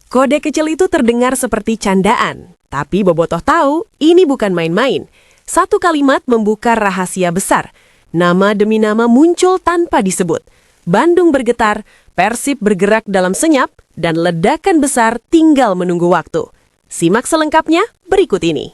Kode kecil itu terdengar seperti candaan, tapi Bobotoh tahu ini bukan main-main. Satu kalimat membuka rahasia besar. Nama demi nama muncul tanpa disebut. Bandung bergetar, Persib bergerak dalam senyap, dan ledakan besar tinggal menunggu waktu. Simak selengkapnya berikut ini.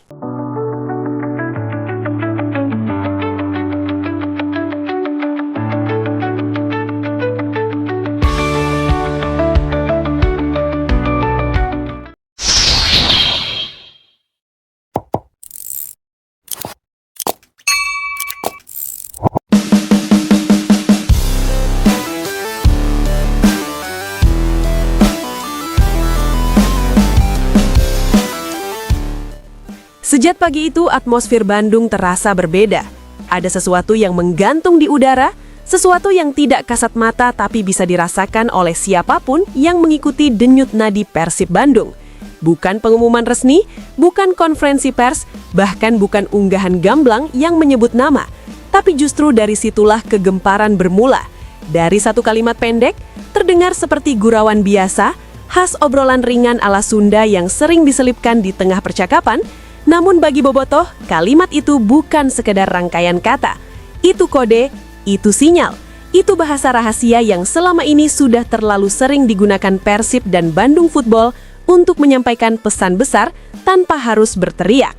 Sejak pagi itu, atmosfer Bandung terasa berbeda. Ada sesuatu yang menggantung di udara, sesuatu yang tidak kasat mata tapi bisa dirasakan oleh siapapun yang mengikuti denyut nadi Persib Bandung. Bukan pengumuman resmi, bukan konferensi pers, bahkan bukan unggahan gamblang yang menyebut nama. Tapi justru dari situlah kegemparan bermula. Dari satu kalimat pendek, terdengar seperti gurauan biasa, khas obrolan ringan ala Sunda yang sering diselipkan di tengah percakapan. Namun bagi Bobotoh, kalimat itu bukan sekedar rangkaian kata. Itu kode, itu sinyal, itu bahasa rahasia yang selama ini sudah terlalu sering digunakan Persib dan Bandung Football untuk menyampaikan pesan besar tanpa harus berteriak.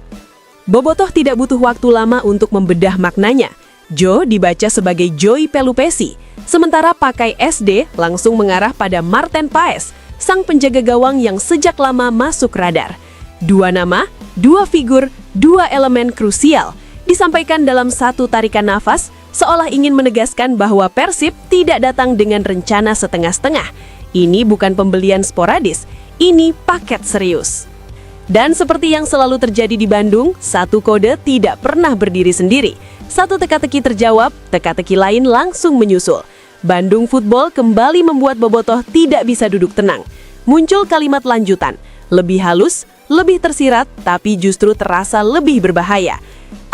Bobotoh tidak butuh waktu lama untuk membedah maknanya. Jo dibaca sebagai Joey Pelupesi, sementara pakai SD langsung mengarah pada Marten Paes, sang penjaga gawang yang sejak lama masuk radar. Dua nama, dua figur, dua elemen krusial disampaikan dalam satu tarikan nafas, seolah ingin menegaskan bahwa Persib tidak datang dengan rencana setengah-setengah. Ini bukan pembelian sporadis, ini paket serius. Dan seperti yang selalu terjadi di Bandung, satu kode tidak pernah berdiri sendiri. Satu teka-teki terjawab, teka-teki lain langsung menyusul. Bandung Football kembali membuat Bobotoh tidak bisa duduk tenang. Muncul kalimat lanjutan, lebih halus, lebih tersirat, tapi justru terasa lebih berbahaya.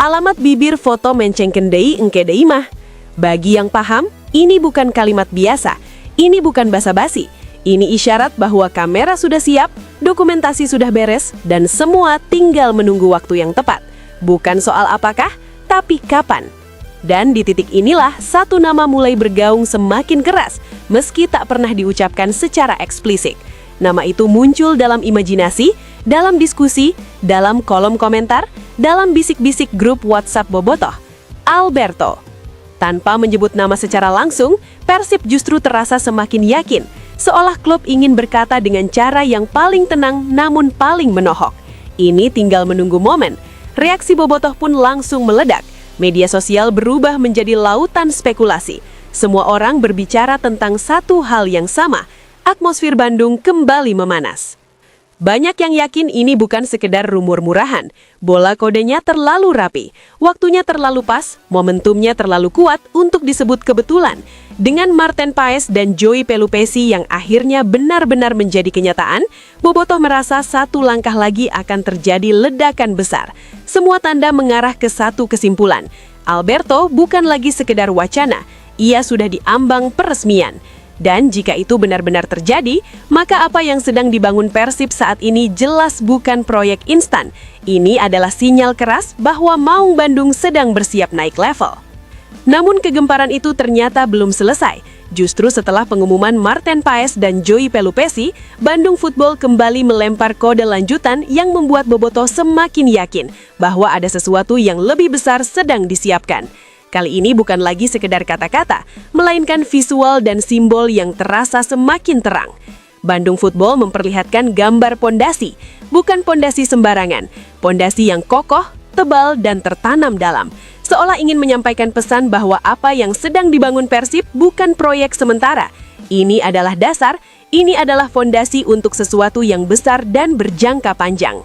Alamat bibir foto mencengken deui engke deui mah. Bagi yang paham, ini bukan kalimat biasa. Ini bukan basa-basi. Ini isyarat bahwa kamera sudah siap, dokumentasi sudah beres, dan semua tinggal menunggu waktu yang tepat. Bukan soal apakah, tapi kapan. Dan di titik inilah satu nama mulai bergaung semakin keras, meski tak pernah diucapkan secara eksplisit. Nama itu muncul dalam imajinasi, dalam diskusi, dalam kolom komentar, dalam bisik-bisik grup WhatsApp Bobotoh. Alberto. Tanpa menyebut nama secara langsung, Persib justru terasa semakin yakin, seolah klub ingin berkata dengan cara yang paling tenang namun paling menohok. Ini tinggal menunggu momen. Reaksi Bobotoh pun langsung meledak. Media sosial berubah menjadi lautan spekulasi. Semua orang berbicara tentang satu hal yang sama. Atmosfer Bandung kembali memanas. Banyak yang yakin ini bukan sekedar rumor murahan. Bola kodenya terlalu rapi, waktunya terlalu pas, momentumnya terlalu kuat untuk disebut kebetulan. Dengan Marten Paes dan Joey Pelupesi yang akhirnya benar-benar menjadi kenyataan, Bobotoh merasa satu langkah lagi akan terjadi ledakan besar. Semua tanda mengarah ke satu kesimpulan. Alberto bukan lagi sekedar wacana, ia sudah diambang peresmian. Dan jika itu benar-benar terjadi, maka apa yang sedang dibangun Persib saat ini jelas bukan proyek instan. Ini adalah sinyal keras bahwa Maung Bandung sedang bersiap naik level. Namun kegemparan itu ternyata belum selesai. Justru setelah pengumuman Marten Paes dan Joey Pelupesi, Bandung Football kembali melempar kode lanjutan yang membuat Bobotoh semakin yakin bahwa ada sesuatu yang lebih besar sedang disiapkan. Kali ini bukan lagi sekedar kata-kata, melainkan visual dan simbol yang terasa semakin terang. Bandung Football memperlihatkan gambar pondasi, bukan pondasi sembarangan, pondasi yang kokoh, tebal, dan tertanam dalam. Seolah ingin menyampaikan pesan bahwa apa yang sedang dibangun Persib bukan proyek sementara. Ini adalah dasar, ini adalah fondasi untuk sesuatu yang besar dan berjangka panjang.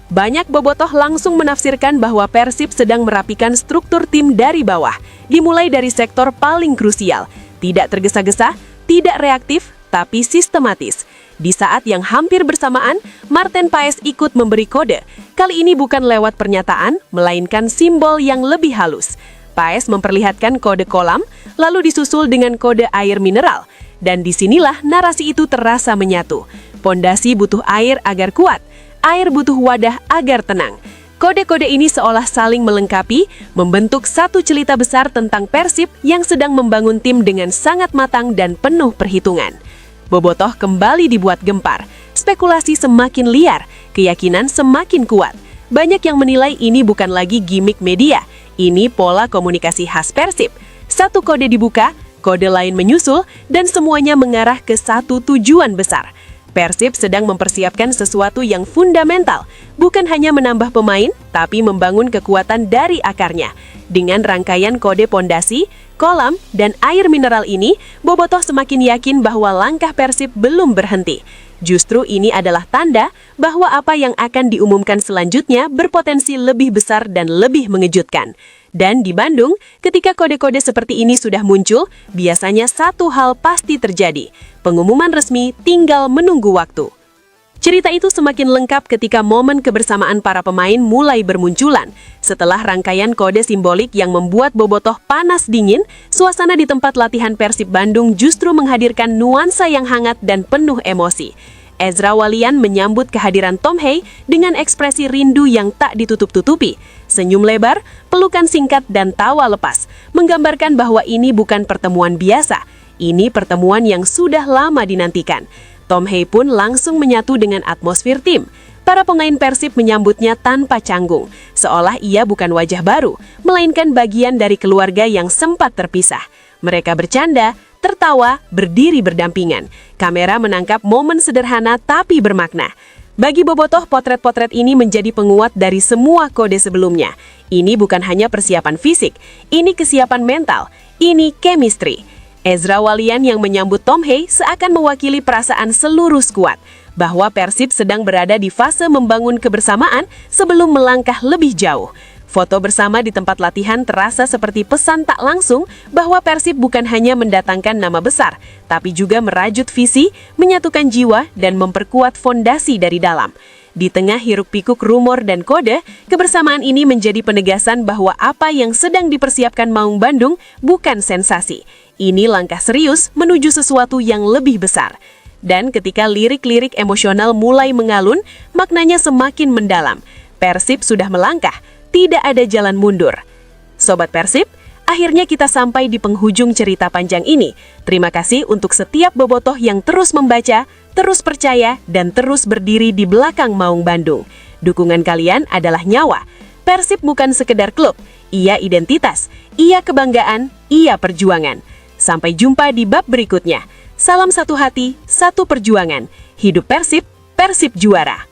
Banyak Bobotoh langsung menafsirkan bahwa Persib sedang merapikan struktur tim dari bawah, dimulai dari sektor paling krusial, tidak tergesa-gesa, tidak reaktif, tapi sistematis. Di saat yang hampir bersamaan, Marten Paes ikut memberi kode. Kali ini bukan lewat pernyataan, melainkan simbol yang lebih halus. Paes memperlihatkan kode kolam, lalu disusul dengan kode air mineral. Dan disinilah narasi itu terasa menyatu. Pondasi butuh air agar kuat, air butuh wadah agar tenang. Kode-kode ini seolah saling melengkapi, membentuk satu cerita besar tentang Persib yang sedang membangun tim dengan sangat matang dan penuh perhitungan. Bobotoh kembali dibuat gempar, spekulasi semakin liar, keyakinan semakin kuat. Banyak yang menilai ini bukan lagi gimmick media, ini pola komunikasi khas Persib. Satu kode dibuka, kode lain menyusul, dan semuanya mengarah ke satu tujuan besar. Persib sedang mempersiapkan sesuatu yang fundamental, bukan hanya menambah pemain, tapi membangun kekuatan dari akarnya. Dengan rangkaian kode pondasi, kolam, dan air mineral ini, Bobotoh semakin yakin bahwa langkah Persib belum berhenti. Justru ini adalah tanda bahwa apa yang akan diumumkan selanjutnya berpotensi lebih besar dan lebih mengejutkan. Dan di Bandung, ketika kode-kode seperti ini sudah muncul, biasanya satu hal pasti terjadi. Pengumuman resmi tinggal menunggu waktu. Cerita itu semakin lengkap ketika momen kebersamaan para pemain mulai bermunculan. Setelah rangkaian kode simbolik yang membuat Bobotoh panas dingin, suasana di tempat latihan Persib Bandung justru menghadirkan nuansa yang hangat dan penuh emosi. Ezra Walian menyambut kehadiran Tom Hei dengan ekspresi rindu yang tak ditutup-tutupi. Senyum lebar, pelukan singkat, dan tawa lepas, menggambarkan bahwa ini bukan pertemuan biasa. Ini pertemuan yang sudah lama dinantikan. Tom Hei pun langsung menyatu dengan atmosfer tim. Para pemain Persib menyambutnya tanpa canggung, seolah ia bukan wajah baru, melainkan bagian dari keluarga yang sempat terpisah. Mereka bercanda, tertawa, berdiri berdampingan. Kamera menangkap momen sederhana tapi bermakna. Bagi Bobotoh, potret-potret ini menjadi penguat dari semua kode sebelumnya. Ini bukan hanya persiapan fisik, ini kesiapan mental, ini chemistry. Ezra Walian yang menyambut Tom Hei seakan mewakili perasaan seluruh skuad, bahwa Persib sedang berada di fase membangun kebersamaan sebelum melangkah lebih jauh. Foto bersama di tempat latihan terasa seperti pesan tak langsung bahwa Persib bukan hanya mendatangkan nama besar, tapi juga merajut visi, menyatukan jiwa, dan memperkuat fondasi dari dalam. Di tengah hiruk-pikuk rumor dan kode, kebersamaan ini menjadi penegasan bahwa apa yang sedang dipersiapkan Maung Bandung bukan sensasi. Ini langkah serius menuju sesuatu yang lebih besar. Dan ketika lirik-lirik emosional mulai mengalun, maknanya semakin mendalam. Persib sudah melangkah, tidak ada jalan mundur. Sobat Persib, akhirnya kita sampai di penghujung cerita panjang ini. Terima kasih untuk setiap bobotoh yang terus membaca, terus percaya, dan terus berdiri di belakang Maung Bandung. Dukungan kalian adalah nyawa. Persib bukan sekedar klub, ia identitas, ia kebanggaan, ia perjuangan. Sampai jumpa di bab berikutnya. Salam satu hati, satu perjuangan. Hidup Persib, Persib juara.